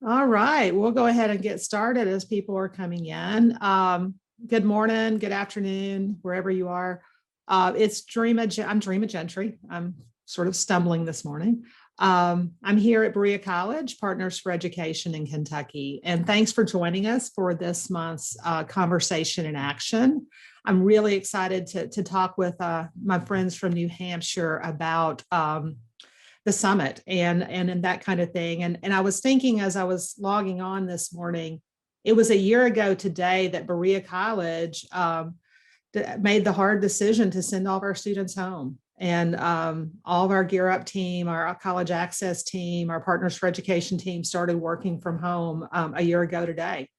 All right, we'll go ahead and get started as people are coming in. Good morning, good afternoon, wherever you are. It's Dreama. I'm Dreama Gentry. I'm sort of stumbling this morning. I'm here at Berea College, Partners for Education in Kentucky. And thanks for joining us for this month's Conversation in Action. I'm really excited to talk with my friends from New Hampshire about the summit and that kind of thing. And I was thinking as I was logging on this morning, it was a year ago today that Berea College made the hard decision to send all of our students home. And all of our Gear Up team, our college access team, our Partners for Education team started working from home a year ago today.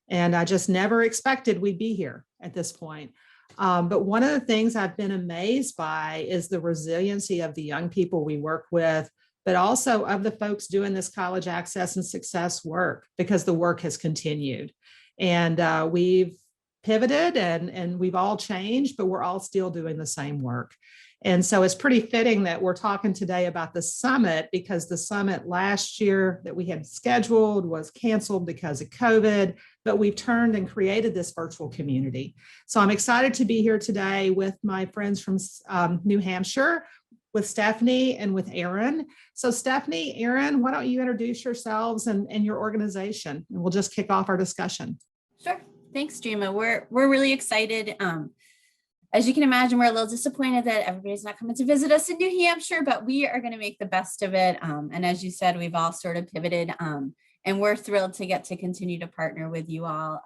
And I just never expected we'd be here at this point. But one of the things I've been amazed by is the resiliency of the young people we work with, but also of the folks doing this college access and success work, because the work has continued. And we've pivoted and we've all changed, but we're all still doing the same work. And so it's pretty fitting that we're talking today about the summit, because the summit last year that we had scheduled was canceled because of COVID, but we've turned and created this virtual community. So I'm excited to be here today with my friends from New Hampshire, with Stephanie and with Aaron. So Stephanie, Aaron, why don't you introduce yourselves and your organization, and we'll just kick off our discussion. Sure. Thanks, Dreama. We're really excited. As you can imagine, we're a little disappointed that everybody's not coming to visit us in New Hampshire, but we are going to make the best of it. And as you said, we've all sort of pivoted, and we're thrilled to get to continue to partner with you all.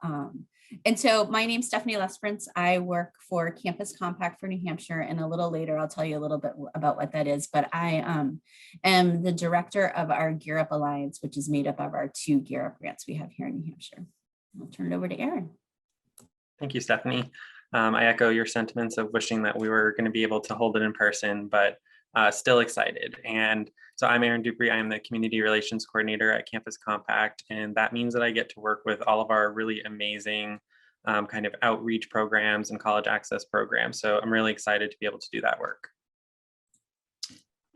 And so my name's Stephanie Lesperance. I work for Campus Compact for New Hampshire, and a little later I'll tell you a little bit about what that is. But I am the director of our Gear Up Alliance, which is made up of our 2 Gear Up grants we have here in New Hampshire. I'll turn it over to Aaron. Thank you, Stephanie. I echo your sentiments of wishing that we were going to be able to hold it in person, but still excited. And so I'm Aaron DuPuis. I am the Community Relations Coordinator at Campus Compact, and that means that I get to work with all of our really amazing kind of outreach programs and college access programs. So I'm really excited to be able to do that work.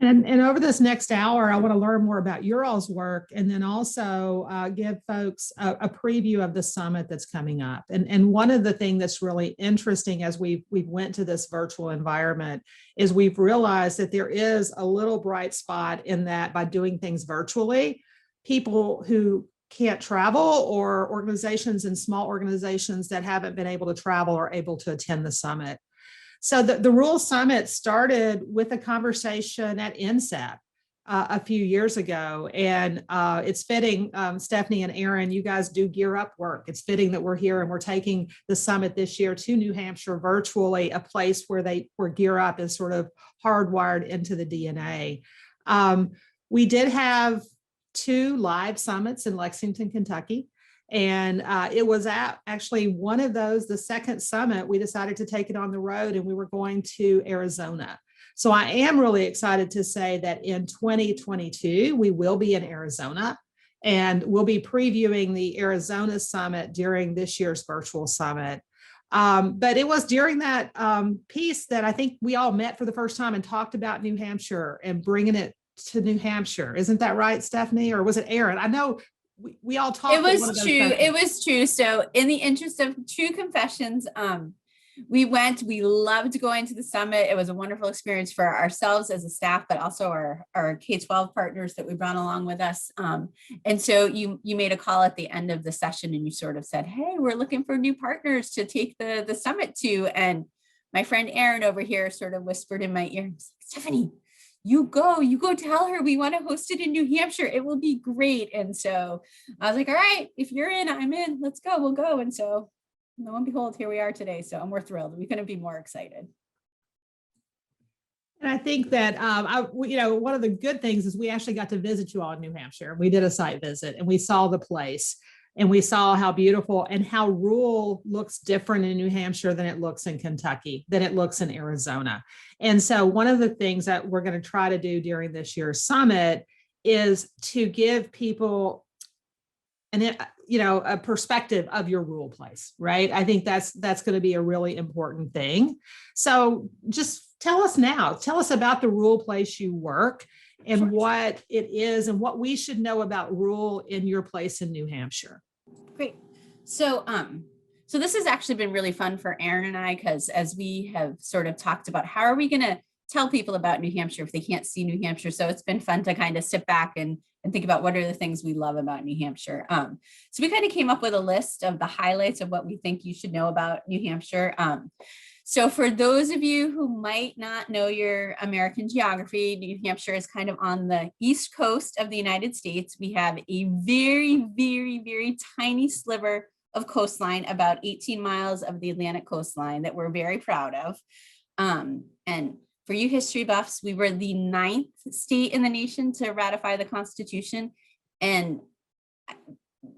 And over this next hour, I want to learn more about your all's work, and then also give folks a preview of the summit that's coming up. And one of the things that's really interesting as we went to this virtual environment is we've realized that there is a little bright spot in that by doing things virtually, people who can't travel or organizations and small organizations that haven't been able to travel are able to attend the summit. So the Rural Summit started with a conversation at INSEP a few years ago. And it's fitting, Stephanie and Aaron, you guys do Gear Up work. It's fitting that we're here and we're taking the summit this year to New Hampshire virtually, a place where Gear Up is sort of hardwired into the DNA. We did have 2 live summits in Lexington, Kentucky. And it was actually one of those, the second summit, we decided to take it on the road, and we were going to Arizona. So I am really excited to say that in 2022, we will be in Arizona, and we'll be previewing the Arizona summit during this year's virtual summit. But it was during that piece that I think we all met for the first time and talked about New Hampshire and bringing it to New Hampshire. Isn't that right, Stephanie? Or was it Aaron? I know we all talked. It was true. It was true. So in the interest of true confessions, we loved going to the summit. It was a wonderful experience for ourselves as a staff, but also our K-12 partners that we brought along with us. And so you made a call at the end of the session, and you sort of said, hey, we're looking for new partners to take the summit to. And my friend Aaron over here sort of whispered in my ear, Stephanie, you go tell her we want to host it in New Hampshire. It will be great. And so I was like, all right, if you're in, I'm in, let's go, we'll go. And so lo and behold, here we are today. So we're thrilled. We couldn't be more excited. And I think that, one of the good things is we actually got to visit you all in New Hampshire. We did a site visit and we saw the place. And we saw how beautiful and how rural looks different in New Hampshire than it looks in Kentucky, than it looks in Arizona. And so one of the things that we're going to try to do during this year's summit is to give people a perspective of your rural place, right? I think that's going to be a really important thing. So just tell us about the rural place you work and Sure. what it is and what we should know about rural in your place in New Hampshire. Great. So, so this has actually been really fun for Aaron and I, because as we have sort of talked about, how are we going to tell people about New Hampshire if they can't see New Hampshire? So it's been fun to kind of sit back and think about what are the things we love about New Hampshire. So we kind of came up with a list of the highlights of what we think you should know about New Hampshire. So for those of you who might not know your American geography, New Hampshire is kind of on the east coast of the United States. We have a very, very, very tiny sliver of coastline, about 18 miles of the Atlantic coastline that we're very proud of. And for you history buffs, we were the 9th state in the nation to ratify the Constitution. And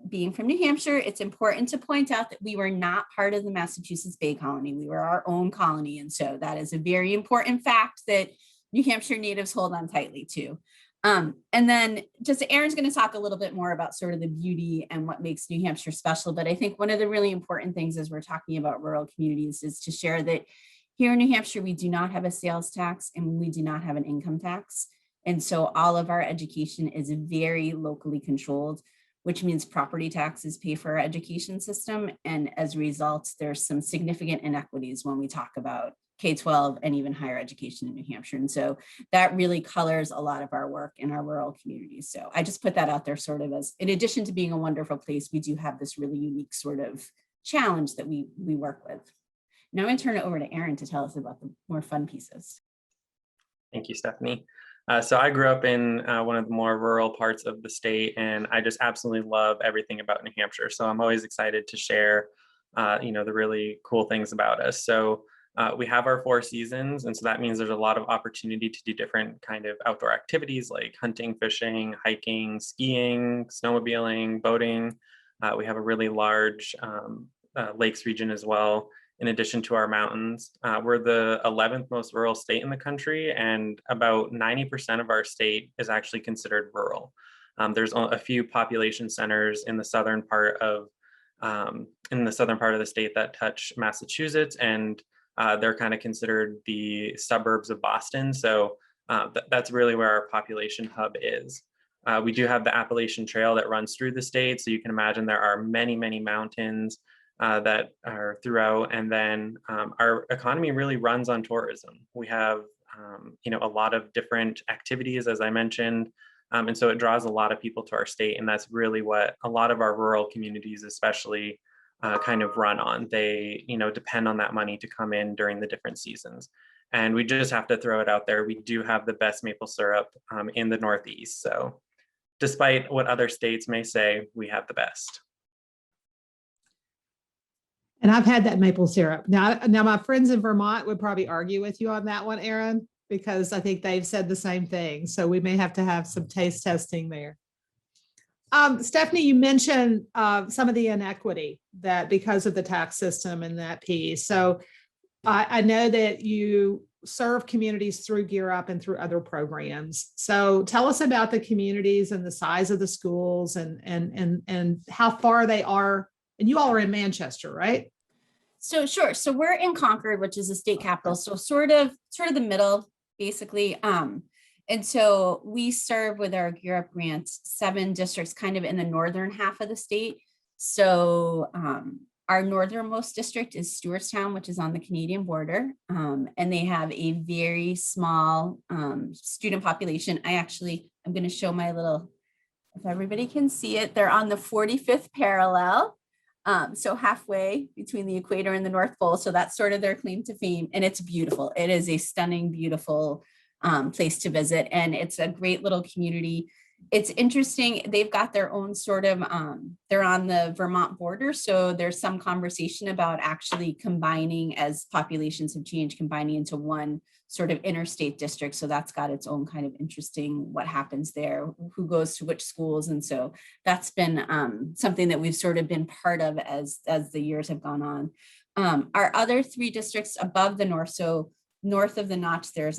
being from New Hampshire, it's important to point out that we were not part of the Massachusetts Bay Colony. We were our own colony. And so that is a very important fact that New Hampshire natives hold on tightly to. And then just Aaron's going to talk a little bit more about sort of the beauty and what makes New Hampshire special. But I think one of the really important things as we're talking about rural communities is to share that here in New Hampshire, we do not have a sales tax and we do not have an income tax. And so all of our education is very locally controlled, which means property taxes pay for our education system. And as a result, there's some significant inequities when we talk about K-12 and even higher education in New Hampshire. And so that really colors a lot of our work in our rural communities. So I just put that out there sort of as, in addition to being a wonderful place, we do have this really unique sort of challenge that we work with. Now I'm going to turn it over to Aaron to tell us about the more fun pieces. Thank you, Stephanie. So I grew up in one of the more rural parts of the state, and I just absolutely love everything about New Hampshire. So I'm always excited to share, the really cool things about us. So we have our 4 seasons, and so that means there's a lot of opportunity to do different kind of outdoor activities like hunting, fishing, hiking, skiing, snowmobiling, boating. We have a really large lakes region as well, in addition to our mountains. We're the 11th most rural state in the country, and about 90% of our state is actually considered rural. There's a few population centers in the southern part of the state that touch Massachusetts, and they're kind of considered the suburbs of Boston. So that's really where our population hub is. We do have the Appalachian Trail that runs through the state, so you can imagine there are many, many mountains that are throughout. And then our economy really runs on tourism. We have, a lot of different activities, as I mentioned. And so it draws a lot of people to our state. And that's really what a lot of our rural communities, especially, kind of run on. They, depend on that money to come in during the different seasons. And we just have to throw it out there. We do have the best maple syrup in the Northeast. So despite what other states may say, we have the best. And I've had that maple syrup. Now my friends in Vermont would probably argue with you on that one, Aaron, because I think they've said the same thing. So we may have to have some taste testing there. Stephanie, you mentioned some of the inequity that because of the tax system and that piece. So I know that you serve communities through Gear Up and through other programs. So tell us about the communities and the size of the schools and how far they are. And you all are in Manchester, right? So sure. So we're in Concord, which is the state capital. So sort of the middle, basically. And so we serve with our Gear Up grant 7 districts kind of in the northern half of the state. So our northernmost district is Stewartstown, which is on the Canadian border. And they have a very small student population. I'm going to show my little, if everybody can see it, they're on the 45th parallel. So halfway between the equator and the North Pole. So that's sort of their claim to fame. And it's beautiful. It is a stunning, beautiful place to visit. And it's a great little community. It's interesting. They've got their own sort of, they're on the Vermont border. So there's some conversation about actually combining, as populations have changed, combining into one sort of interstate district. So that's got its own kind of interesting what happens there, who goes to which schools. And so that's been something that we've sort of been part of as the years have gone on. Our other 3 districts above the north, so north of the notch, there's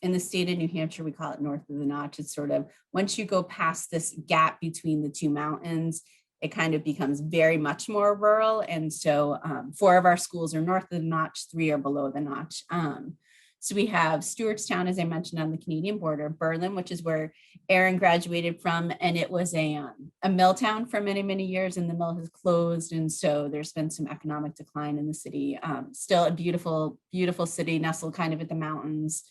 in the state of New Hampshire, we call it north of the notch. It's sort of, once you go past this gap between the 2 mountains, it kind of becomes very much more rural. And so 4 of our schools are north of the notch, 3 are below the notch. So we have Stewartstown, as I mentioned, on the Canadian border, Berlin, which is where Aaron graduated from, and it was a mill town for many, many years, and the mill has closed, and so there's been some economic decline in the city. Still a beautiful, beautiful city, nestled kind of at the mountains.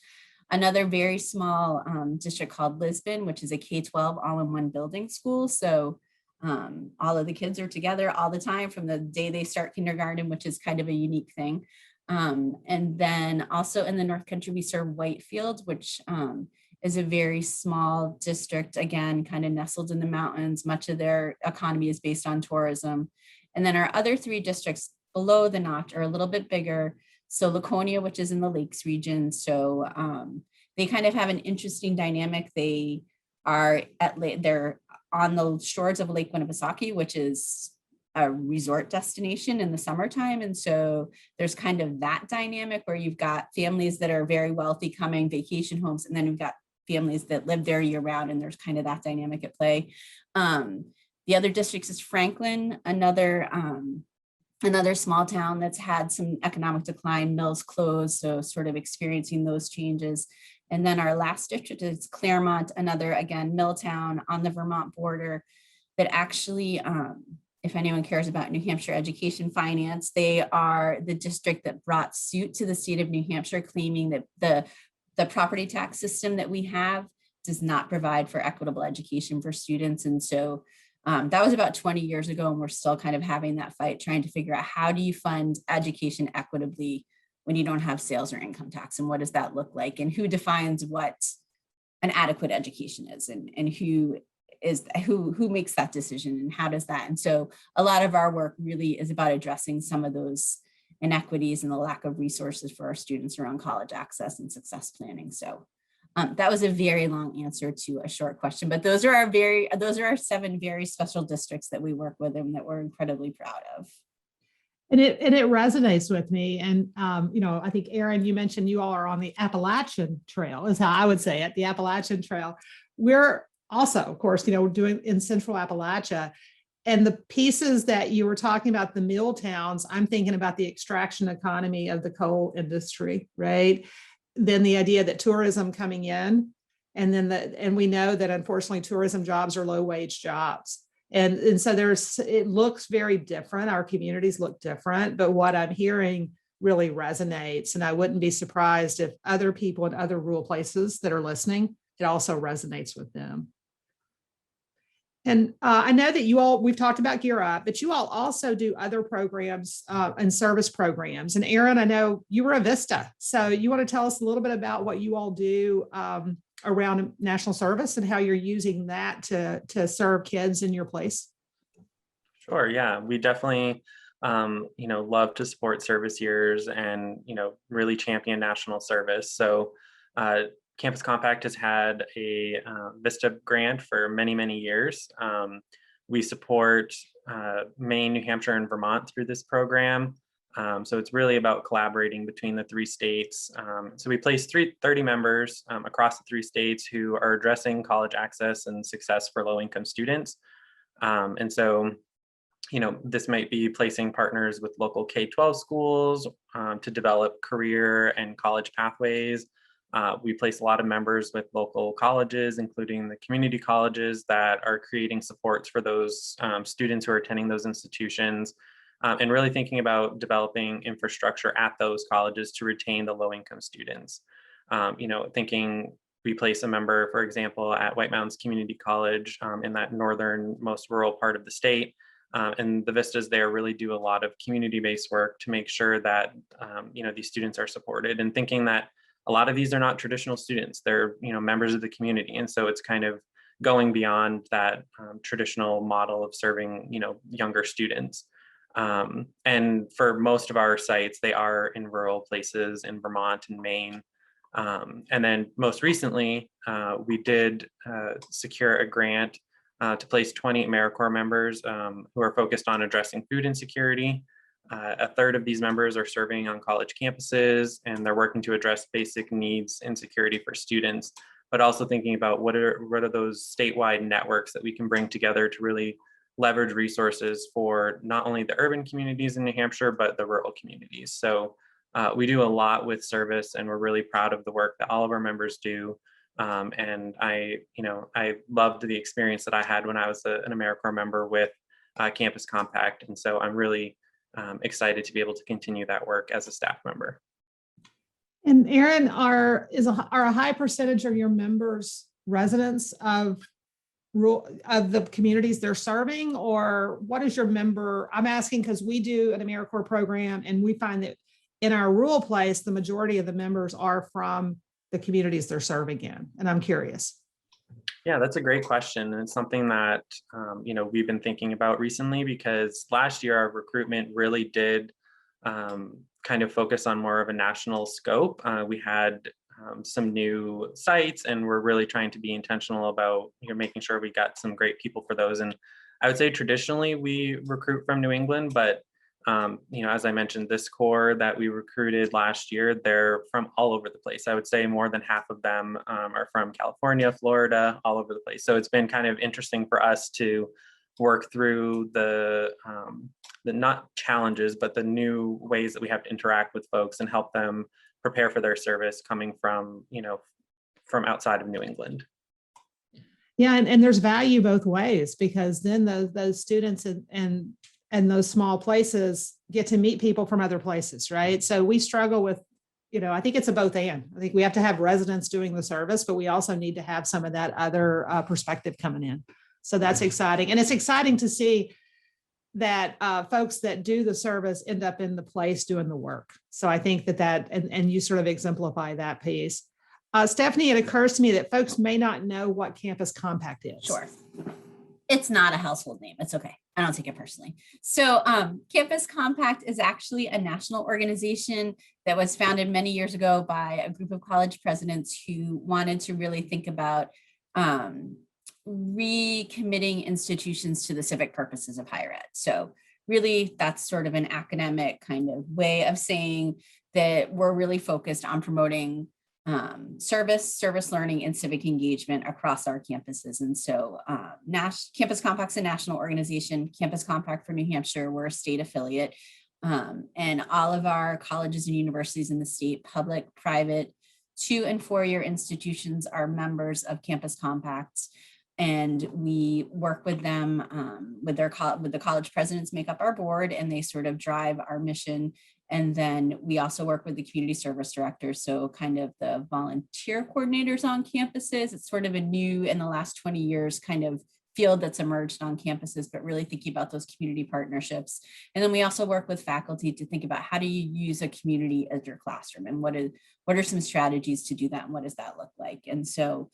Another very small district called Lisbon, which is a K-12 all-in-one building school. So all of the kids are together all the time from the day they start kindergarten, which is kind of a unique thing. And then also in the North Country, we serve Whitefield, which is a very small district, again, kind of nestled in the mountains. Much of their economy is based on tourism. And then our other three districts below the notch are a little bit bigger. So Laconia, which is in the Lakes region. So they kind of have an interesting dynamic. They are they're on the shores of Lake Winnipesaukee, which is a resort destination in the summertime. And so there's kind of that dynamic where you've got families that are very wealthy coming, vacation homes, and then you've got families that live there year round, and there's kind of that dynamic at play. The other districts is Franklin, another small town that's had some economic decline, mills closed, so sort of experiencing those changes. And then our last district is Claremont, another, again, mill town on the Vermont border that actually, if anyone cares about New Hampshire education finance, they are the district that brought suit to the state of New Hampshire, claiming that the property tax system that we have does not provide for equitable education for students. And so that was about 20 years ago, and we're still kind of having that fight, trying to figure out how do you fund education equitably when you don't have sales or income tax, and what does that look like, and who defines what an adequate education is, and who makes that decision, and how does that. And so a lot of our work really is about addressing some of those inequities and the lack of resources for our students around college access and success planning. So that was a very long answer to a short question, but those are our 7 very special districts that we work with and that we're incredibly proud of. And it resonates with me. And, I think, Aaron, you mentioned you all are on the Appalachian Trail, is how I would say it, the Appalachian Trail. We're also, of course, doing in Central Appalachia. And the pieces that you were talking about, the mill towns, I'm thinking about the extraction economy of the coal industry, right? Then the idea that tourism coming in, and we know that unfortunately tourism jobs are low wage jobs. And so it looks very different. Our communities look different, but what I'm hearing really resonates. And I wouldn't be surprised if other people in other rural places that are listening, it also resonates with them. And I know that we've talked about Gear Up, but you all also do other programs and service programs. And Aaron, I know you were a Vista. So you want to tell us a little bit about what you all do around national service and how you're using that to serve kids in your place? Sure, yeah, we definitely love to support service years and really champion national service. So Campus Compact has had a VISTA grant for many, many years. We support Maine, New Hampshire, and Vermont through this program. So it's really about collaborating between the 3 states. So we place 30 members across the 3 states who are addressing college access and success for low-income students. And so, this might be placing partners with local K-12 schools to develop career and college pathways. We place a lot of members with local colleges, including the community colleges that are creating supports for those students who are attending those institutions, and really thinking about developing infrastructure at those colleges to retain the low-income students. Thinking we place a member, for example, at White Mountains Community College in that northernmost rural part of the state. And the Vistas there really do a lot of community-based work to make sure that these students are supported, and thinking that a lot of these are not traditional students. They're members of the community, and so it's kind of going beyond that traditional model of serving younger students. And for most of our sites, they are in rural places in Vermont and Maine. And then most recently, we did secure a grant to place 20 Americorps members who are focused on addressing food insecurity. A third of these members are serving on college campuses, and they're working to address basic needs and security for students, but also thinking about what are those statewide networks that we can bring together to really leverage resources for not only the urban communities in New Hampshire, but the rural communities. So we do a lot with service, and we're really proud of the work that all of our members do. And I loved the experience that I had when I was an Americorps member with Campus Compact. And so I'm really excited to be able to continue that work as a staff member. And Aaron, are a high percentage of your members residents of the communities they're serving, or what is your member? I'm asking because we do an Americorps program, and we find that in our rural place, the majority of the members are from the communities they're serving in. And I'm curious. Yeah, that's a great question. And it's something that, we've been thinking about recently, because last year our recruitment really did kind of focus on more of a national scope. We had some new sites, and we're really trying to be intentional about making sure we got some great people for those. And I would say traditionally we recruit from New England, but as I mentioned, this corps that we recruited last year, they're from all over the place. I would say more than half of them are from California, Florida, all over the place. So it's been kind of interesting for us to work through the not challenges, but the new ways that we have to interact with folks and help them prepare for their service coming from, from outside of New England. Yeah, and there's value both ways, because then those students and those small places get to meet people from other places, right? So we struggle with, I think it's a both and. I think we have to have residents doing the service, but we also need to have some of that other perspective coming in. So that's exciting. And it's exciting to see that folks that do the service end up in the place doing the work. So I think and you sort of exemplify that piece. Stephanie, it occurs to me that folks may not know what Campus Compact is. Sure. It's not a household name. It's okay. I don't take it personally. So Campus Compact is actually a national organization that was founded many years ago by a group of college presidents who wanted to really think about recommitting institutions to the civic purposes of higher ed. So really, that's sort of an academic kind of way of saying that we're really focused on promoting service learning, and civic engagement across our campuses. And so Campus Compact's a national organization. Campus Compact for New Hampshire, we're a state affiliate. And all of our colleges and universities in the state, public, private, 2- and 4-year institutions are members of Campus Compacts. And we work with them with the college presidents make up our board, and they sort of drive our mission. And then we also work with the community service directors, so kind of the volunteer coordinators on campuses. It's sort of a new, in the last 20 years, kind of field that's emerged on campuses, but really thinking about those community partnerships. And then we also work with faculty to think about how do you use a community as your classroom, and what are some strategies to do that, and what does that look like? And so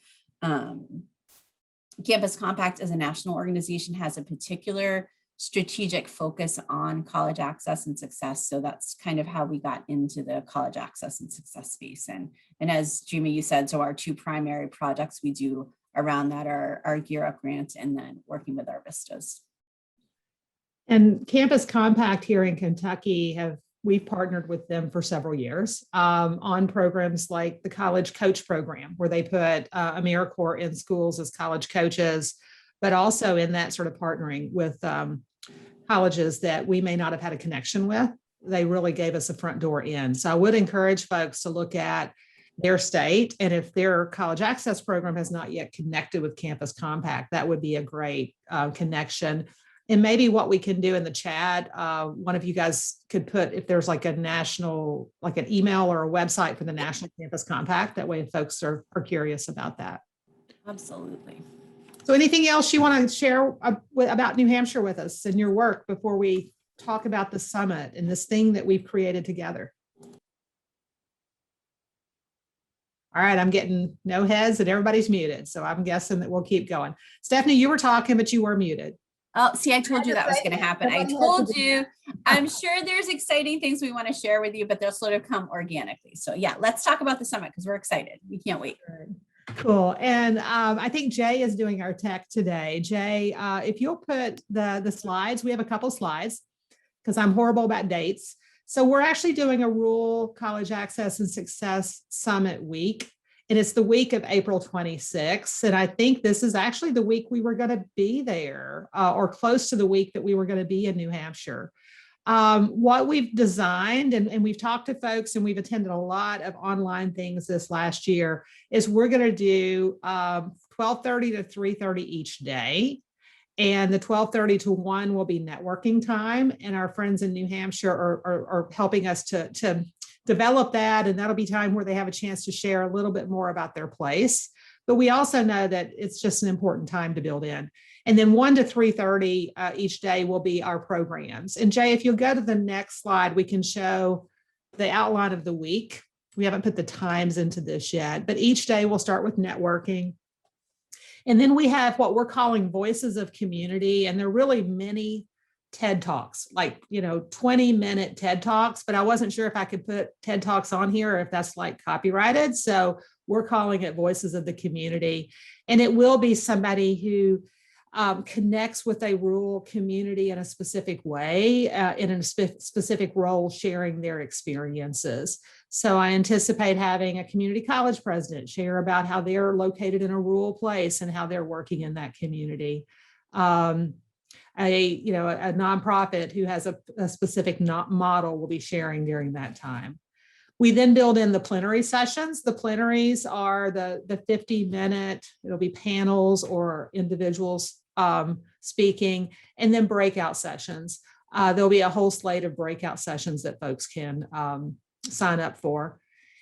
Campus Compact as a national organization has a particular strategic focus on college access and success. So that's kind of how we got into the college access and success space. And as Dreama, you said, so our 2 primary projects we do around that are our Gear Up grant, and then working with our vistas. And Campus Compact here in Kentucky, we've partnered with them for several years on programs like the College Coach Program, where they put Americorps in schools as college coaches, but also in that sort of partnering with colleges that we may not have had a connection with. They really gave us a front door in. So I would encourage folks to look at their state, and if their college access program has not yet connected with Campus Compact, that would be a great connection. And maybe what we can do in the chat, one of you guys could put, if there's like a national, like an email or a website for the National Campus Compact, that way folks are curious about that. Absolutely. So anything else you want to share about New Hampshire with us and your work before we talk about the summit and this thing that we've created together? All right, I'm getting no heads and everybody's muted, so I'm guessing that we'll keep going. Stephanie, you were talking, but you were muted. Oh, see, I told you that was going to happen. I told you, I'm sure there's exciting things we want to share with you, but they'll sort of come organically. So yeah, let's talk about the summit because we're excited. We can't wait. Cool. And I think Jay is doing our tech today. Jay, if you'll put the slides, we have a couple slides because I'm horrible about dates. So we're actually doing a Rural College Access and Success Summit week. And it's the week of April 26th. And I think this is actually the week we were going to be there or close to the week that we were going to be in New Hampshire. What we've designed, and we've talked to folks and we've attended a lot of online things this last year, is we're going to do 12:30 to 3:30 each day. And the 12:30 to 1 will be networking time. And our friends in New Hampshire are helping us to develop that. And that'll be time where they have a chance to share a little bit more about their place. But we also know that it's just an important time to build in. And then 1 to 3:30 each day will be our programs. And Jay, if you'll go to the next slide, we can show the outline of the week. We haven't put the times into this yet, but each day we'll start with networking. And then we have what we're calling voices of community. And they're really mini TED Talks, like, 20-minute TED Talks, but I wasn't sure if I could put TED Talks on here or if that's like copyrighted. So we're calling it Voices of the Community. And it will be somebody who connects with a rural community in a specific way, in a specific role, sharing their experiences. So I anticipate having a community college president share about how they're located in a rural place and how they're working in that community. A nonprofit who has a specific model will be sharing during that time. We then build in the plenary sessions. The plenaries are the 50-minute, it'll be panels or individuals speaking, and then breakout sessions. There'll be a whole slate of breakout sessions that folks can sign up for.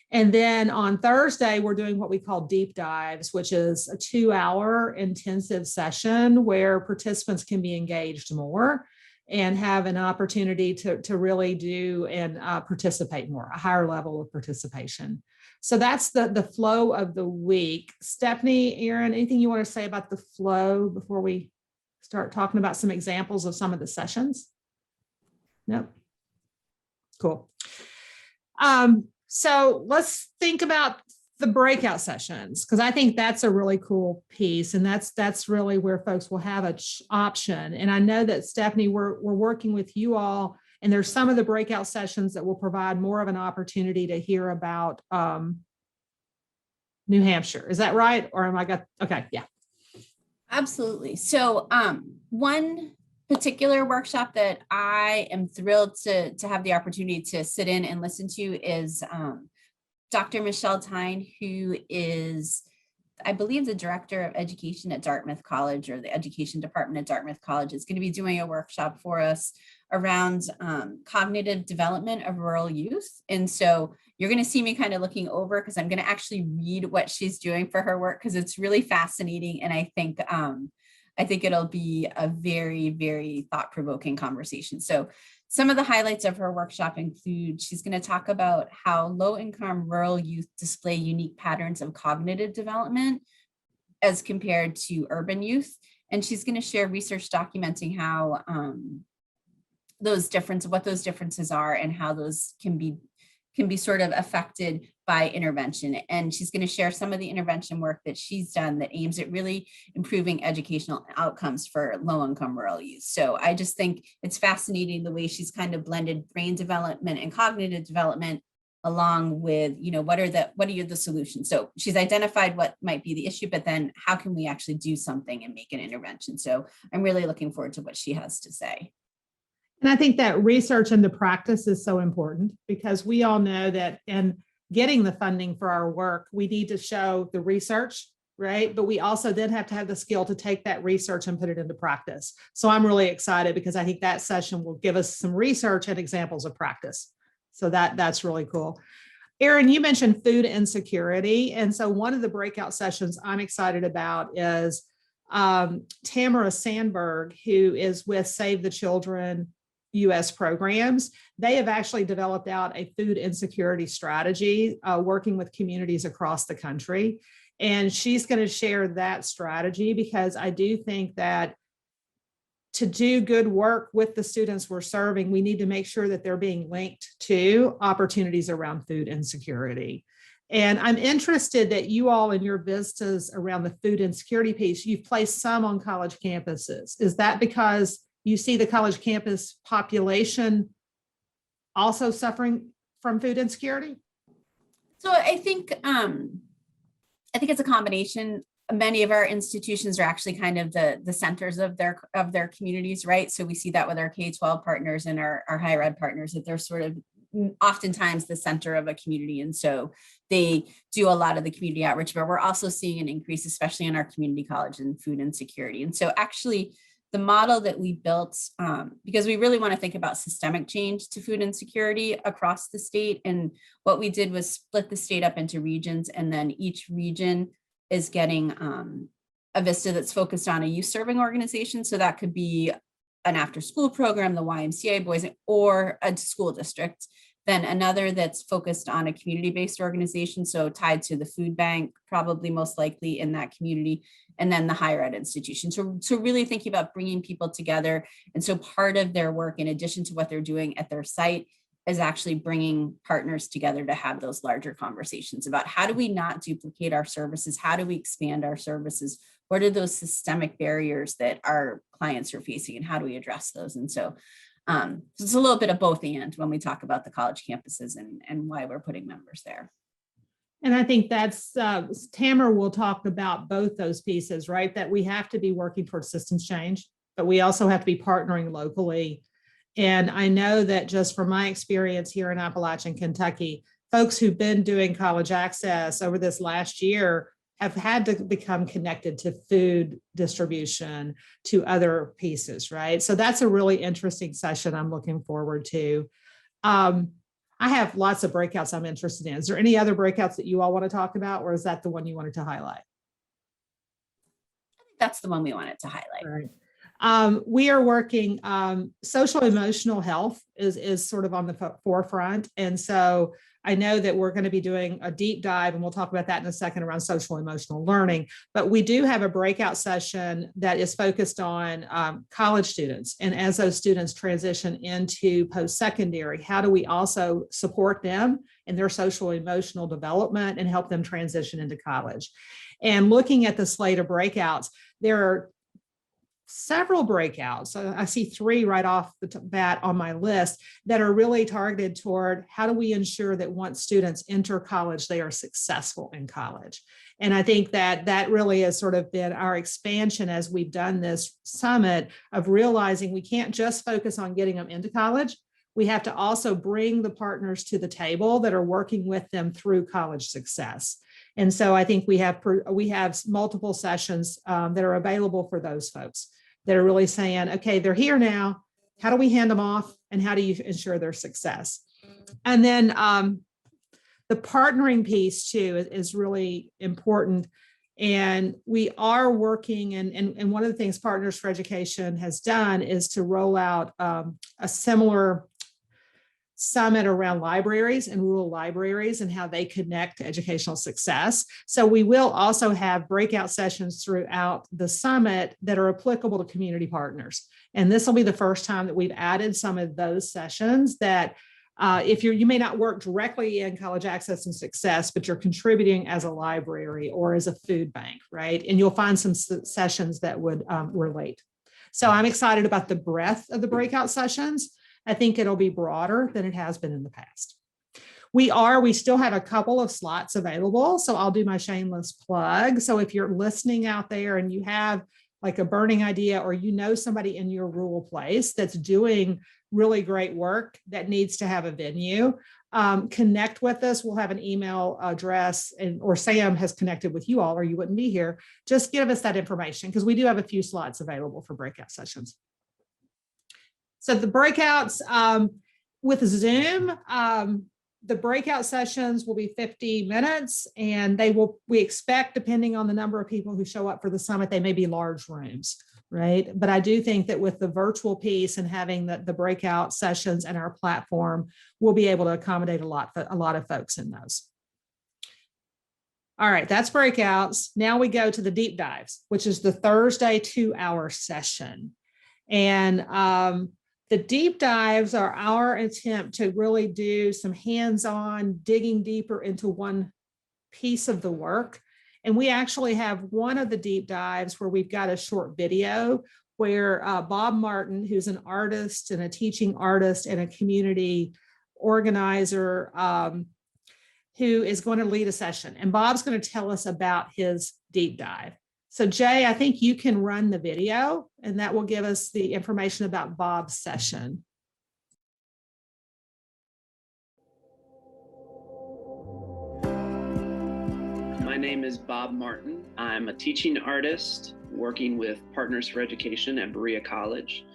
And then on Thursday, we're doing what we call deep dives, which is a 2-hour intensive session where participants can be engaged more and have an opportunity to really do and participate more, a higher level of participation. So that's the flow of the week. Stephanie, Aaron, anything you want to say about the flow before we start talking about some examples of some of the sessions? Nope. Cool. So let's think about the breakout sessions, because I think that's a really cool piece. And that's really where folks will have an option. And I know that, Stephanie, we're working with you all, and there's some of the breakout sessions that will provide more of an opportunity to hear about New Hampshire. Is that right? Or am I got, okay, yeah. Absolutely. So one particular workshop that I am thrilled to have the opportunity to sit in and listen to is Dr. Michelle Tyne, who is, I believe, the director of education at Dartmouth College, or the education department at Dartmouth College, is going to be doing a workshop for us around cognitive development of rural youth. And so you're going to see me kind of looking over, because I'm going to actually read what she's doing for her work, because it's really fascinating. And I think it'll be a very, very thought-provoking conversation. So some of the highlights of her workshop include, she's going to talk about how low-income rural youth display unique patterns of cognitive development as compared to urban youth. And she's going to share research documenting how what those differences are and how those can be sort of affected by intervention. And she's going to share some of the intervention work that she's done that aims at really improving educational outcomes for low-income rural youth. So I just think it's fascinating the way she's kind of blended brain development and cognitive development, along with, what are the solutions? So she's identified what might be the issue, but then how can we actually do something and make an intervention? So I'm really looking forward to what she has to say. And I think that research and the practice is so important, because we all know that in getting the funding for our work, we need to show the research, right? But we also then have to have the skill to take that research and put it into practice. So I'm really excited, because I think that session will give us some research and examples of practice. So that's really cool. Erin, you mentioned food insecurity. And so one of the breakout sessions I'm excited about is Tamara Sandberg, who is with Save the Children U.S. programs. They have actually developed out a food insecurity strategy, working with communities across the country. And she's going to share that strategy, because I do think that to do good work with the students we're serving, we need to make sure that they're being linked to opportunities around food insecurity. And I'm interested that you all in your vistas around the food insecurity piece, you've placed some on college campuses. Is that because you see the college campus population also suffering from food insecurity? So I think it's a combination. many of our institutions are actually kind of the centers of their communities, right? So we see that with our K-12 partners and our higher ed partners, that they're sort of oftentimes the center of a community. And so they do a lot of the community outreach, but we're also seeing an increase, especially in our community college and food insecurity. And so actually the model that we built, because we really want to think about systemic change to food insecurity across the state. And what we did was split the state up into regions, and then each region is getting a vista that's focused on a youth serving organization. So that could be an after school program, the YMCA, boys, or a school district. Then another that's focused on a community-based organization, so tied to the food bank, probably most likely in that community, and then the higher ed institution. So really thinking about bringing people together. And so part of their work, in addition to what they're doing at their site, is actually bringing partners together to have those larger conversations about how do we not duplicate our services? How do we expand our services? What are those systemic barriers that our clients are facing, and how do we address those? And so it's a little bit of both and when we talk about the college campuses and why we're putting members there. And I think that's, Tamara will talk about both those pieces, right? That we have to be working towards systems change, but we also have to be partnering locally. And I know that just from my experience here in Appalachian, Kentucky, folks who've been doing college access over this last year have had to become connected to food distribution, to other pieces, right? So that's a really interesting session I'm looking forward to. I have lots of breakouts I'm interested in. Is there any other breakouts that you all want to talk about, or is that the one you wanted to highlight? I think that's the one we wanted to highlight. Right. We are working, social emotional health is sort of on the forefront. And so I know that we're going to be doing a deep dive, and we'll talk about that in a second, around social emotional learning. But we do have a breakout session that is focused on college students. And as those students transition into post-secondary, how do we also support them in their social emotional development and help them transition into college? And looking at the slate of breakouts, there are several breakouts. I see 3 right off the bat on my list that are really targeted toward how do we ensure that once students enter college, they are successful in college. And I think that that really has sort of been our expansion as we've done this summit, of realizing we can't just focus on getting them into college. We have to also bring the partners to the table that are working with them through college success. And so I think we have multiple sessions that are available for those folks that are really saying, okay, they're here now. How do we hand them off, and how do you ensure their success? And then the partnering piece too is really important. And we are working, and one of the things Partners for Education has done is to roll out a similar summit around libraries and rural libraries and how they connect to educational success. So we will also have breakout sessions throughout the summit that are applicable to community partners. And this will be the first time that we've added some of those sessions that if you may not work directly in college access and success, but you're contributing as a library or as a food bank, right? And you'll find some sessions that would relate. So I'm excited about the breadth of the breakout sessions. I think it'll be broader than it has been in the past. We still have a couple of slots available, so I'll do my shameless plug. So if you're listening out there and you have like a burning idea, or you know somebody in your rural place that's doing really great work that needs to have a venue, connect with us. We'll have an email address, or Sam has connected with you all, or you wouldn't be here. Just give us that information, because we do have a few slots available for breakout sessions. So the breakouts with Zoom, the breakout sessions will be 50 minutes, and we expect, depending on the number of people who show up for the summit, they may be large rooms, right? But I do think that with the virtual piece and having the breakout sessions and our platform, we'll be able to accommodate a lot of folks in those. All right, that's breakouts. Now we go to the deep dives, which is the Thursday 2-hour session. And the deep dives are our attempt to really do some hands-on digging deeper into one piece of the work. And we actually have one of the deep dives where we've got a short video where Bob Martin, who's an artist and a teaching artist and a community organizer, who is going to lead a session, and Bob's going to tell us about his deep dive. So Jay, I think you can run the video, and that will give us the information about Bob's session. My name is Bob Martin. I'm a teaching artist working with Partners for Education at Berea College.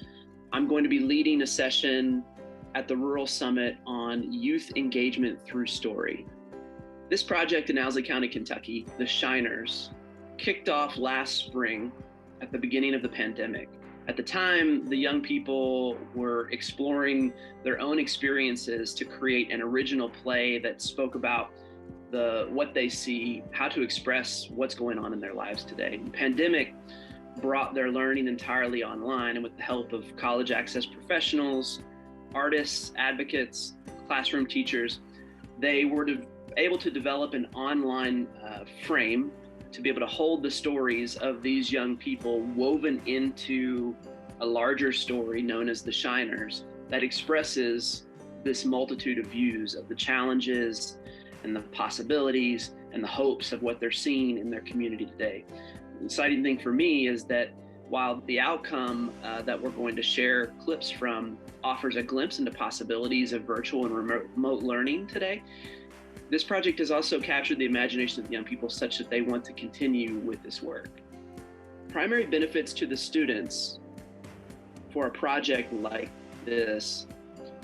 I'm going to be leading a session at the Rural Summit on youth engagement through story. This project in Owsley County, Kentucky, the Shiners, kicked off last spring at the beginning of the pandemic. At the time, the young people were exploring their own experiences to create an original play that spoke about what they see, how to express what's going on in their lives today. The pandemic brought their learning entirely online, and with the help of college access professionals, artists, advocates, classroom teachers, they were able to develop an online frame to be able to hold the stories of these young people woven into a larger story known as the Shiners that expresses this multitude of views of the challenges and the possibilities and the hopes of what they're seeing in their community today. The exciting thing for me is that while the outcome that we're going to share clips from offers a glimpse into possibilities of virtual and remote learning today, this project has also captured the imagination of the young people such that they want to continue with this work. Primary benefits to the students for a project like this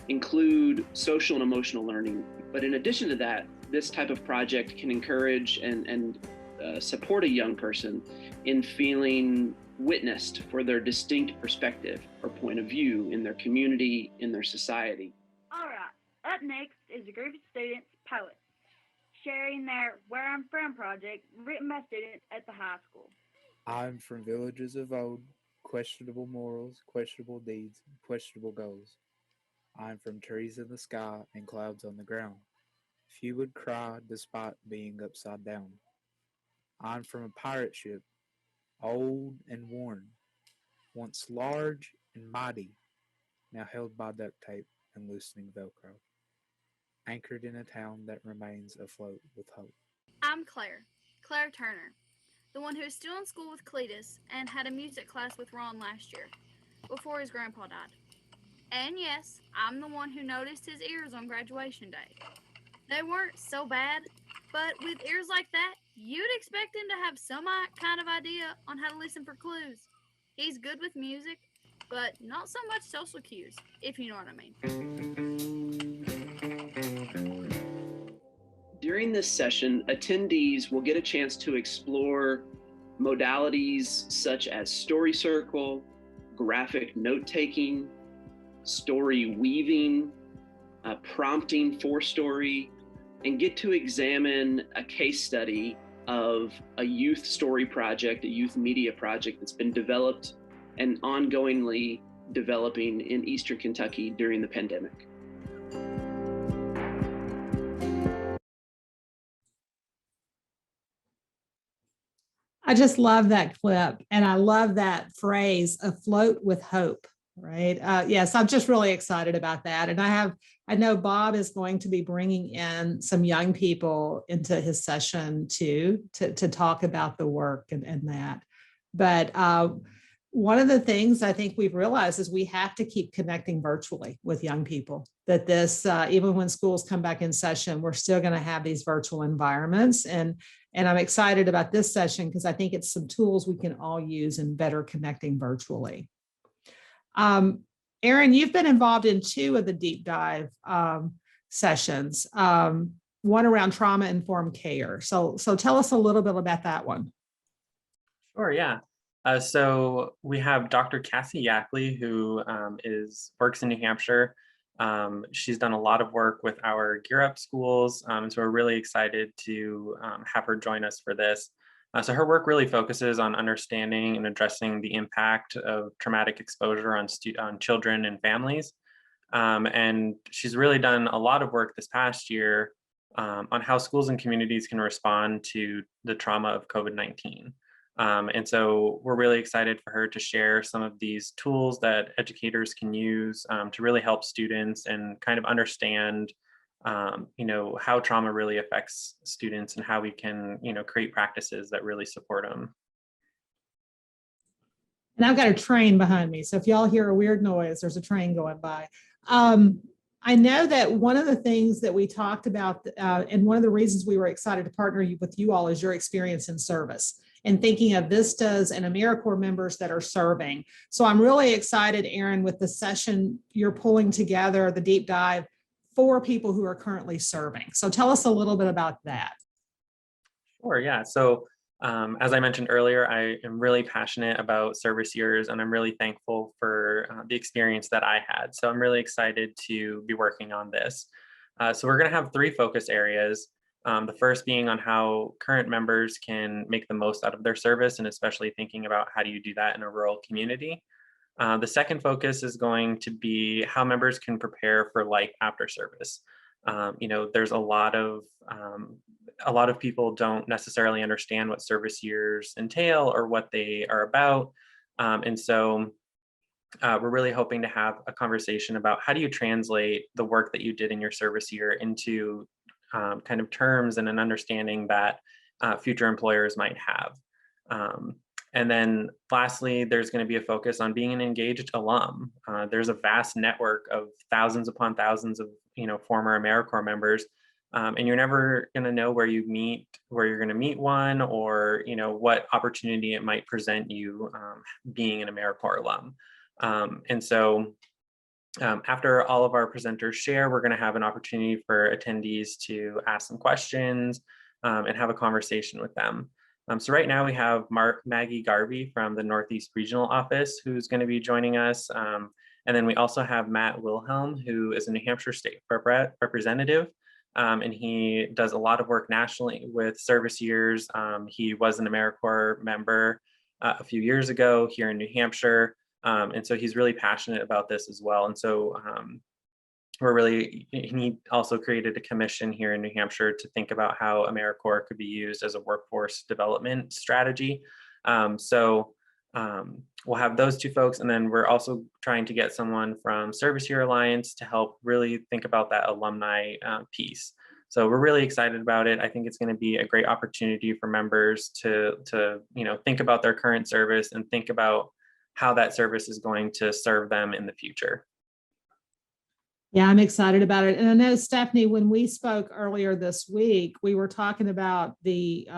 include social and emotional learning. But in addition to that, this type of project can encourage and support a young person in feeling witnessed for their distinct perspective or point of view in their community, in their society. All right, up next is a group of students, poets, sharing their Where I'm From project written by students at the high school. I'm from villages of old, questionable morals, questionable deeds, questionable goals. I'm from trees in the sky and clouds on the ground. Few would cry despite being upside down. I'm from a pirate ship, old and worn, once large and mighty, now held by duct tape and loosening Velcro, anchored in a town that remains afloat with hope. I'm Claire Turner, the one who is still in school with Cletus and had a music class with Ron last year, before his grandpa died. And yes, I'm the one who noticed his ears on graduation day. They weren't so bad, but with ears like that, you'd expect him to have some kind of idea on how to listen for clues. He's good with music, but not so much social cues, if you know what I mean. During this session, attendees will get a chance to explore modalities such as story circle, graphic note-taking, story weaving, prompting for story, and get to examine a case study of a youth story project, a youth media project that's been developed and ongoingly developing in Eastern Kentucky during the pandemic. I just love that clip, and I love that phrase, afloat with hope, right? Yes, I'm just really excited about that. And I know Bob is going to be bringing in some young people into his session too, to talk about the work and that. But one of the things I think we've realized is we have to keep connecting virtually with young people, that this, even when schools come back in session, we're still going to have these virtual environments. And I'm excited about this session because I think it's some tools we can all use in better connecting virtually. Erin, you've been involved in 2 of the deep dive sessions, one around trauma-informed care. So tell us a little bit about that one. Sure, yeah. So we have Dr. Cassie Yackley, who works in New Hampshire. She's done a lot of work with our Gear Up schools, so we're really excited to have her join us for this. So her work really focuses on understanding and addressing the impact of traumatic exposure on children and families. And she's really done a lot of work this past year on how schools and communities can respond to the trauma of COVID-19. And so we're really excited for her to share some of these tools that educators can use to really help students and kind of understand how trauma really affects students and how we can, create practices that really support them. And I've got a train behind me. So if y'all hear a weird noise, there's a train going by. I know that one of the things that we talked about, and one of the reasons we were excited to partner with you all is your experience in service and thinking of Vistas and Americorps members that are serving. So I'm really excited, Aaron, with the session you're pulling together, the deep dive for people who are currently serving. So tell us a little bit about that. Sure, yeah. So as I mentioned earlier, I am really passionate about service years, and I'm really thankful for the experience that I had. So I'm really excited to be working on this. So we're going to have 3 focus areas. The first being on how current members can make the most out of their service, and especially thinking about how do you do that in a rural community. The second focus is going to be how members can prepare for life after service. There's a lot of people don't necessarily understand what service years entail or what they are about. And so we're really hoping to have a conversation about how do you translate the work that you did in your service year into kind of terms and an understanding that future employers might have. And then lastly, there's going to be a focus on being an engaged alum. There's a vast network of thousands upon thousands of former Americorps members, and you're never going to know where you're going to meet one, or what opportunity it might present you being an Americorps alum. And so after all of our presenters share, we're going to have an opportunity for attendees to ask some questions and have a conversation with them. So right now we have Maggie Garvey from the Northeast Regional Office who's going to be joining us. And then we also have Matt Wilhelm, who is a New Hampshire State Representative. And he does a lot of work nationally with service years. He was an Americorps member a few years ago here in New Hampshire. And so he's really passionate about this as well. And so he also created a commission here in New Hampshire to think about how Americorps could be used as a workforce development strategy. So we'll have those 2 folks, and then we're also trying to get someone from Service Year Alliance to help really think about that alumni piece. So we're really excited about it. I think it's going to be a great opportunity for members to think about their current service and think about how that service is going to serve them in the future. Yeah, I'm excited about it. And I know, Stephanie, when we spoke earlier this week, we were talking about the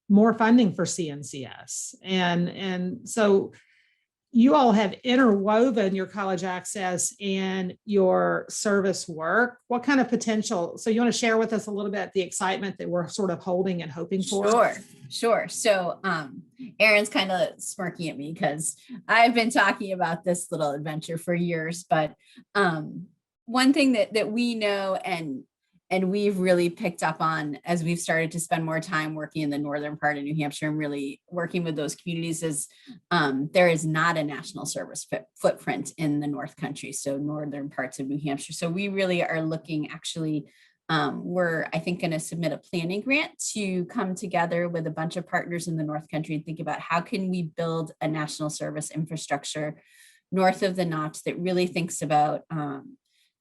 more funding for CNCS. And so you all have interwoven your college access and your service work. What kind of potential? So you want to share with us a little bit the excitement that we're sort of holding and hoping for? Sure. So Aaron's kind of smirking at me because I've been talking about this little adventure for years, but one thing that we know and we've really picked up on as we've started to spend more time working in the northern part of New Hampshire and really working with those communities is there is not a national service footprint in the North Country, so northern parts of New Hampshire. So we really are looking, actually, we're, I think, going to submit a planning grant to come together with a bunch of partners in the North Country and think about how can we build a national service infrastructure north of the Notch that really thinks about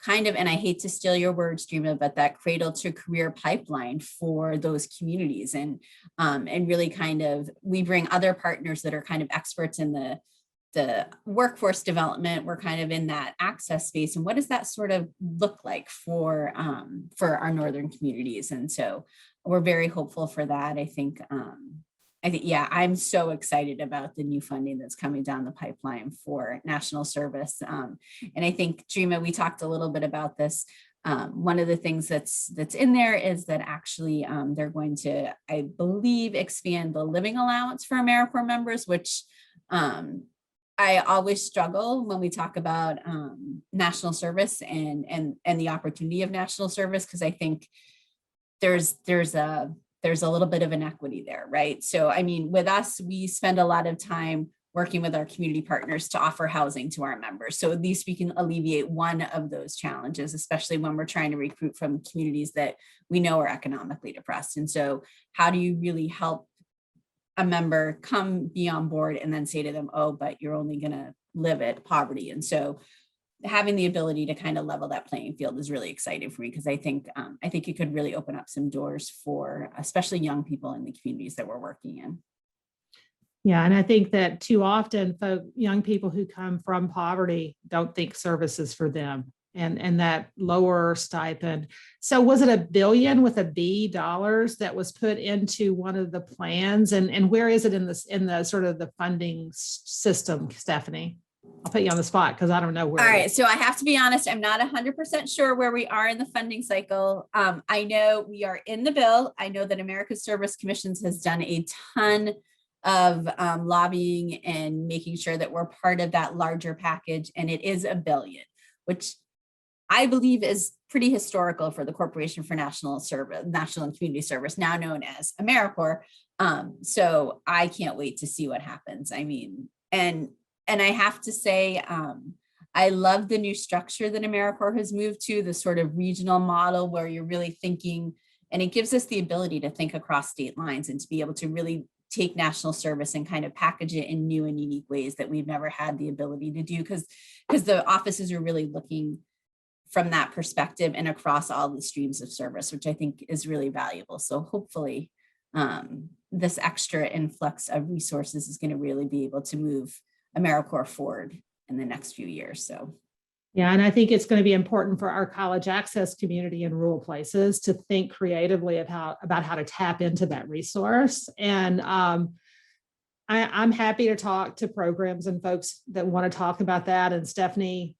kind of, and I hate to steal your words, Dreama, but that cradle to career pipeline for those communities, and really kind of, we bring other partners that are kind of experts in the workforce development. We're kind of in that access space, and what does that sort of look like for our northern communities? And so we're very hopeful for that. I think, yeah, I'm so excited about the new funding that's coming down the pipeline for national service. And I think, Dreama, we talked a little bit about this. One of the things that's in there is that actually they're going to, I believe, expand the living allowance for Americorps members, which I always struggle when we talk about national service and the opportunity of national service, because I think there's a little bit of inequity there, right? So, I mean, with us, we spend a lot of time working with our community partners to offer housing to our members. So at least we can alleviate one of those challenges, especially when we're trying to recruit from communities that we know are economically depressed. And so how do you really help a member be on board and then say to them, oh, but you're only going to live at poverty? And so having the ability to kind of level that playing field is really exciting for me, because I think it could really open up some doors for especially young people in the communities that we're working in. Yeah, and I think that too often young people who come from poverty don't think services for them, and that lower stipend. So was it $1 billion with a B dollars that was put into one of the plans, and where is it in the sort of the funding system, Stephanie? I'll put you on the spot because I don't know where. All right, so I have to be honest, I'm not 100% sure where we are in the funding cycle. I know we are in the bill. I know that America's Service Commissions has done a ton of lobbying and making sure that we're part of that larger package, and it is $1 billion, which I believe is pretty historical for the Corporation for National and Community Service, now known as Americorps. So I can't wait to see what happens. I mean, and I have to say, I love the new structure that Americorps has moved to, the sort of regional model where you're really thinking, and it gives us the ability to think across state lines and to be able to really take national service and kind of package it in new and unique ways that we've never had the ability to do, because the offices are really looking from that perspective and across all the streams of service, which I think is really valuable. So hopefully this extra influx of resources is going to really be able to move Americorps forward in the next few years. So yeah, and I think it's going to be important for our college access community in rural places to think creatively about how to tap into that resource. And I'm happy to talk to programs and folks that want to talk about that. And Stephanie,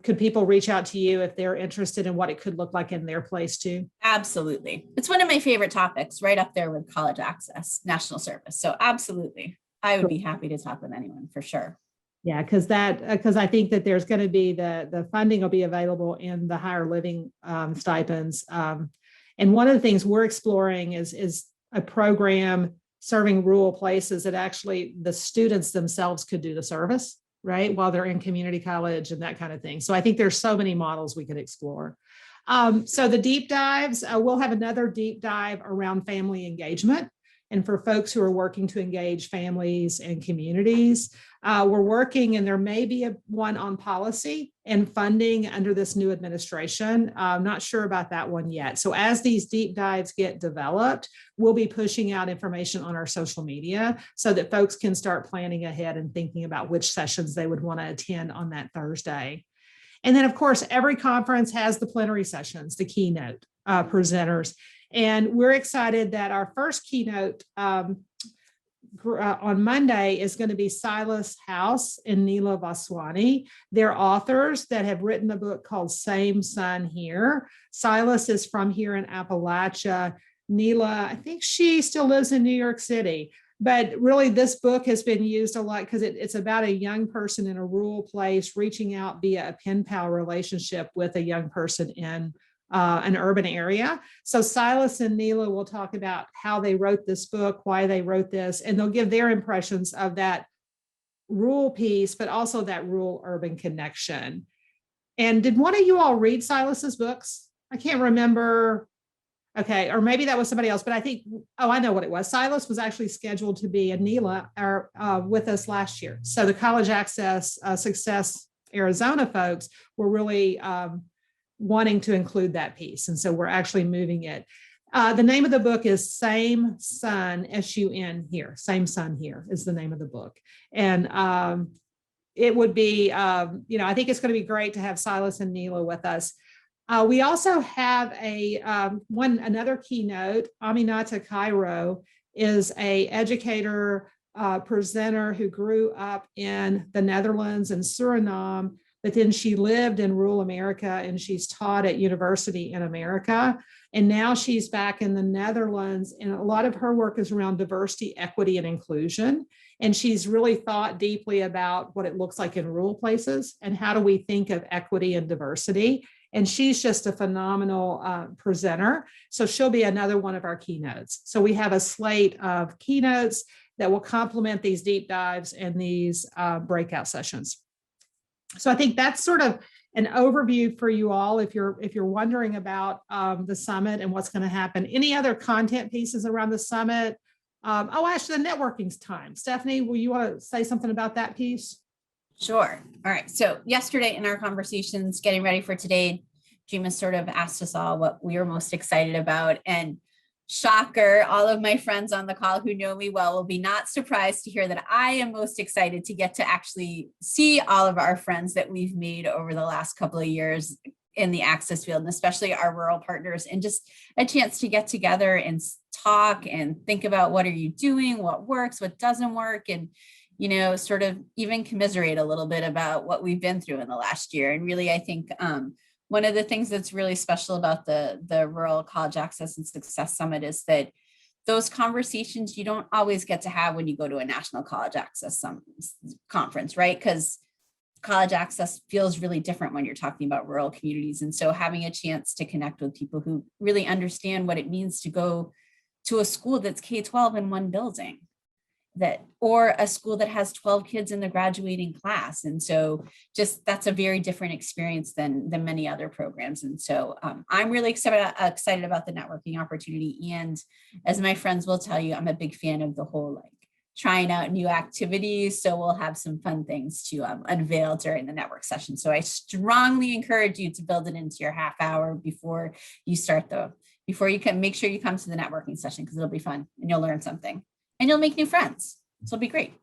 could people reach out to you if they're interested in what it could look like in their place too? Absolutely. It's one of my favorite topics, right up there with college access, national service. So absolutely, I would be happy to talk with anyone for sure. Yeah, because I think that there's going to be the funding will be available in the higher living stipends. And one of the things we're exploring is a program serving rural places that actually the students themselves could do the service, right, while they're in community college and that kind of thing. So I think there's so many models we could explore. So the deep dives, we'll have another deep dive around family engagement. And for folks who are working to engage families and communities, we're working, and there may be one on policy and funding under this new administration. I'm not sure about that one yet. So as these deep dives get developed, we'll be pushing out information on our social media so that folks can start planning ahead and thinking about which sessions they would want to attend on that Thursday. And then, of course, every conference has the plenary sessions, the keynote presenters. And we're excited that our first keynote on Monday is going to be Silas House and Neela Vaswani. They're authors that have written a book called Same Sun Here. Silas is from here in Appalachia. Neela, I think she still lives in New York City. But really, this book has been used a lot because it's about a young person in a rural place reaching out via a pen pal relationship with a young person in an urban area. So Silas and Neela will talk about how they wrote this book, why they wrote this, and they'll give their impressions of that rural piece, but also that rural urban connection. And did one of you all read Silas's books? I can't remember. Okay, or maybe that was somebody else, but I think, I know what it was. Silas was actually scheduled to be, and Neela are with us last year. So the College Access Success Arizona folks were really wanting to include that piece. And so we're actually moving it. The name of the book is Same Sun, S-U-N here. Same Sun Here is the name of the book. And it would be, I think it's going to be great to have Silas and Neela with us. We also have another keynote. Aminata Cairo is an educator, presenter who grew up in the Netherlands and Suriname, but then she lived in rural America and she's taught at university in America. And now she's back in the Netherlands, and a lot of her work is around diversity, equity, and inclusion. And she's really thought deeply about what it looks like in rural places and how do we think of equity and diversity. And she's just a phenomenal presenter. So she'll be another one of our keynotes. So we have a slate of keynotes that will complement these deep dives and these breakout sessions. So I think that's sort of an overview for you all if you're wondering about the summit and what's going to happen. Any other content pieces around the summit? Actually, the networking time. Stephanie, will you want to say something about that piece? Sure. All right. So yesterday in our conversations, getting ready for today, Dreama sort of asked us all what we were most excited about. And shocker, all of my friends on the call who know me well will be not surprised to hear that I am most excited to get to actually see all of our friends that we've made over the last couple of years in the access field, and especially our rural partners, and just a chance to get together and talk and think about what are you doing, what works, what doesn't work, and sort of even commiserate a little bit about what we've been through in the last year. And really, I think one of the things that's really special about the Rural College Access and Success Summit is that those conversations you don't always get to have when you go to a National College Access conference, right? Because college access feels really different when you're talking about rural communities. And so having a chance to connect with people who really understand what it means to go to a school that's K-12 in one building, or a school that has 12 kids in the graduating class. And so just that's a very different experience than many other programs. And so I'm really excited about the networking opportunity. And as my friends will tell you, I'm a big fan of the whole trying out new activities. So we'll have some fun things to unveil during the network session. So I strongly encourage you to build it into your half hour before you start before you can make sure you come to the networking session, because it'll be fun and you'll learn something and you'll make new friends. So it'll be great.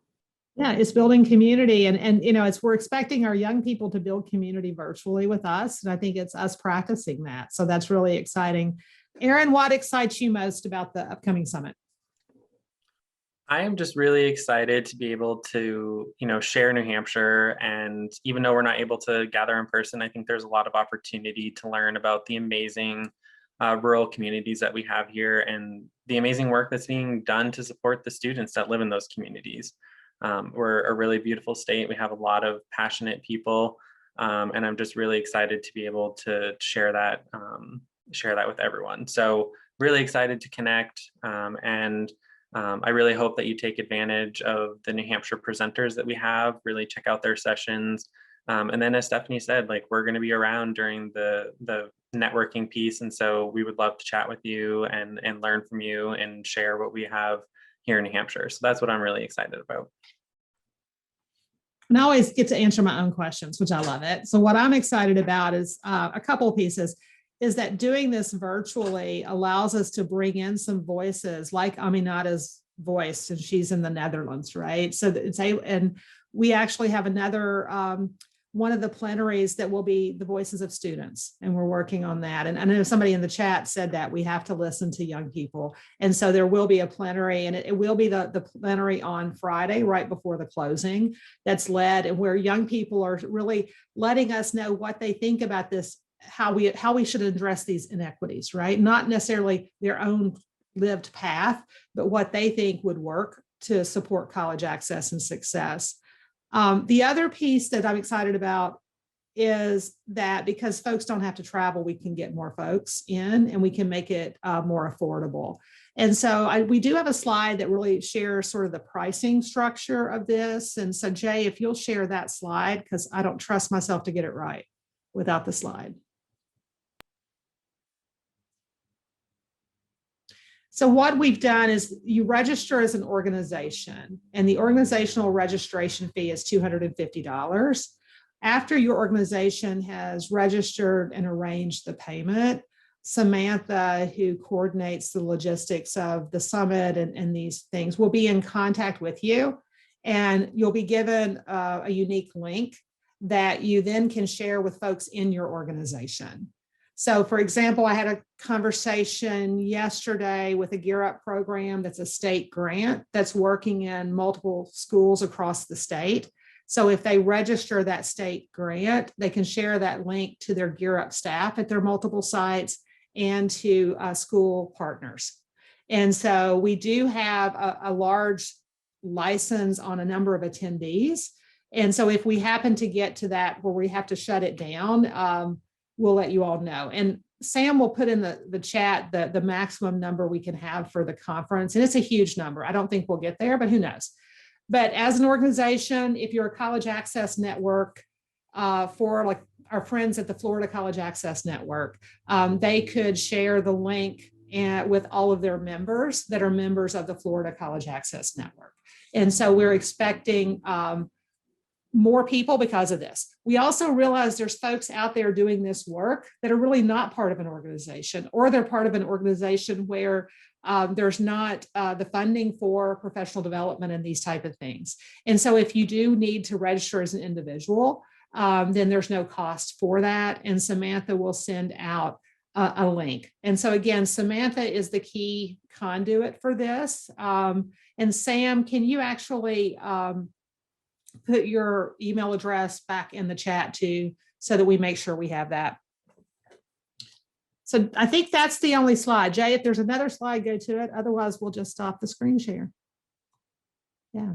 Yeah, it's building community. And we're expecting our young people to build community virtually with us. And I think it's us practicing that. So that's really exciting. Aaron, what excites you most about the upcoming summit? I am just really excited to be able to, share New Hampshire. And even though we're not able to gather in person, I think there's a lot of opportunity to learn about the amazing rural communities that we have here and the amazing work that's being done to support the students that live in those communities. We're a really beautiful state. We have a lot of passionate people, and I'm just really excited to be able to share that with everyone. So really excited to connect, and I really hope that you take advantage of the New Hampshire presenters that we have, really check out their sessions. And then as Stephanie said, we're going to be around during the networking piece. And so we would love to chat with you and learn from you and share what we have here in New Hampshire. So that's what I'm really excited about. And I always get to answer my own questions, which I love it. So what I'm excited about is a couple of pieces. Is that doing this virtually allows us to bring in some voices like Aminata's voice, and she's in the Netherlands, right? So and we actually have another one of the plenaries that will be the voices of students, and we're working on that. And I know somebody in the chat said that we have to listen to young people, and so there will be a plenary, and it will be the plenary on Friday right before the closing, that's led, and where young people are really letting us know what they think about this, how we should address these inequities, right? Not necessarily their own lived path, but what they think would work to support college access and success. The other piece that I'm excited about is that because folks don't have to travel, we can get more folks in and we can make it more affordable. And so we do have a slide that really shares sort of the pricing structure of this. And so Jay, if you'll share that slide, because I don't trust myself to get it right without the slide. So what we've done is you register as an organization, and the organizational registration fee is $250. After your organization has registered and arranged the payment, Samantha, who coordinates the logistics of the summit and these things, will be in contact with you, and you'll be given a unique link that you then can share with folks in your organization. So for example, I had a conversation yesterday with a Gear Up program that's a state grant that's working in multiple schools across the state. So if they register that state grant, they can share that link to their Gear Up staff at their multiple sites and to school partners. And so we do have a large license on a number of attendees. And so if we happen to get to that where we have to shut it down, we'll let you all know. And Sam will put in the chat the maximum number we can have for the conference. And it's a huge number. I don't think we'll get there, but who knows? But as an organization, if you're a college access network for like our friends at the Florida College Access Network, they could share the link with all of their members that are members of the Florida College Access Network. And so we're expecting more people because of this. We also realize there's folks out there doing this work that are really not part of an organization, or they're part of an organization where there's not the funding for professional development and these type of things. And so if you do need to register as an individual, then there's no cost for that. And Samantha will send out a link. And so again, Samantha is the key conduit for this. And Sam, can you actually put your email address back in the chat too, so that we make sure we have that? So I think that's the only slide. Jay, if there's another slide, go to it. Otherwise, we'll just stop the screen share. Yeah.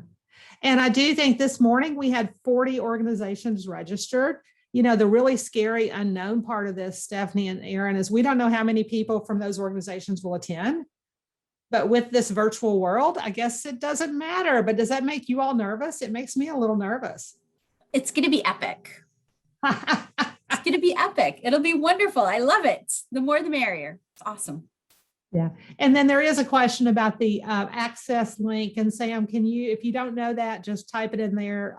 And I do think this morning we had 40 organizations registered. You know, the really scary unknown part of this, Stephanie and Aaron, is we don't know how many people from those organizations will attend. But with this virtual world, I guess it doesn't matter. But does that make you all nervous? It makes me a little nervous. It's going to be epic. It's going to be epic. It'll be wonderful. I love it. The more, the merrier. It's awesome. Yeah. And then there is a question about the access link. And Sam, can you, if you don't know that, just type it in there.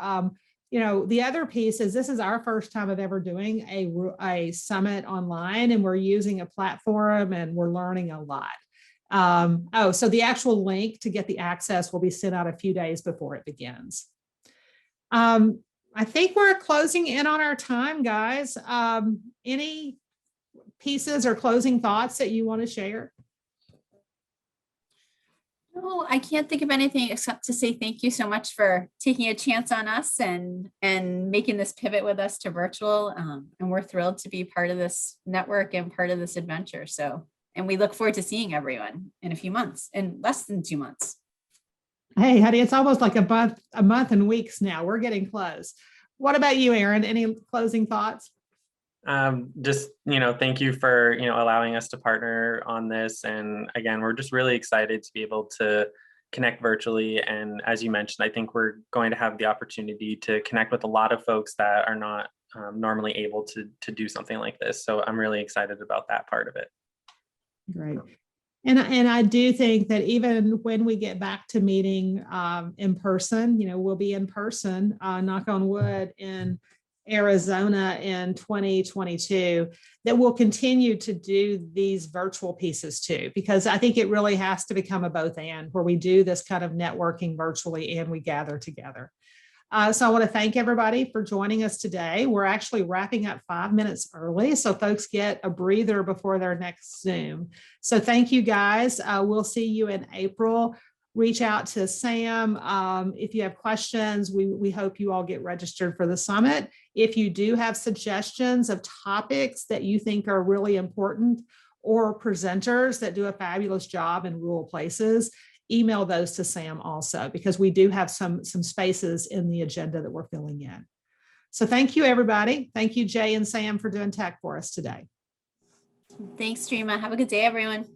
You know, the other piece is this is our first time of ever doing a summit online, and we're using a platform and we're learning a lot. So the actual link to get the access will be sent out a few days before it begins. I think we're closing in on our time, guys. Any pieces or closing thoughts that you want to share? No, I can't think of anything except to say thank you so much for taking a chance on us and making this pivot with us to virtual. And we're thrilled to be part of this network and part of this adventure. So, and we look forward to seeing everyone in a few months, in less than 2 months. Hey, honey, it's almost like a month and weeks now. We're getting close. What about you, Aaron? Any closing thoughts? Just, thank you for, allowing us to partner on this. And again, we're just really excited to be able to connect virtually. And as you mentioned, I think we're going to have the opportunity to connect with a lot of folks that are not normally able to do something like this. So I'm really excited about that part of it. Great. And I do think that even when we get back to meeting in person, we'll be in person, knock on wood, in Arizona in 2022, that we'll continue to do these virtual pieces too, because I think it really has to become a both and, where we do this kind of networking virtually and we gather together. So I want to thank everybody for joining us today. We're actually wrapping up 5 minutes early, so folks get a breather before their next Zoom. So thank you, guys. We'll see you in April. Reach out to Sam if you have questions. We hope you all get registered for the summit. If you do have suggestions of topics that you think are really important, or presenters that do a fabulous job in rural places, email those to Sam also, because we do have some spaces in the agenda that we're filling in. So thank you, everybody. Thank you, Jay and Sam, for doing tech for us today. Thanks, Dreama. Have a good day, everyone.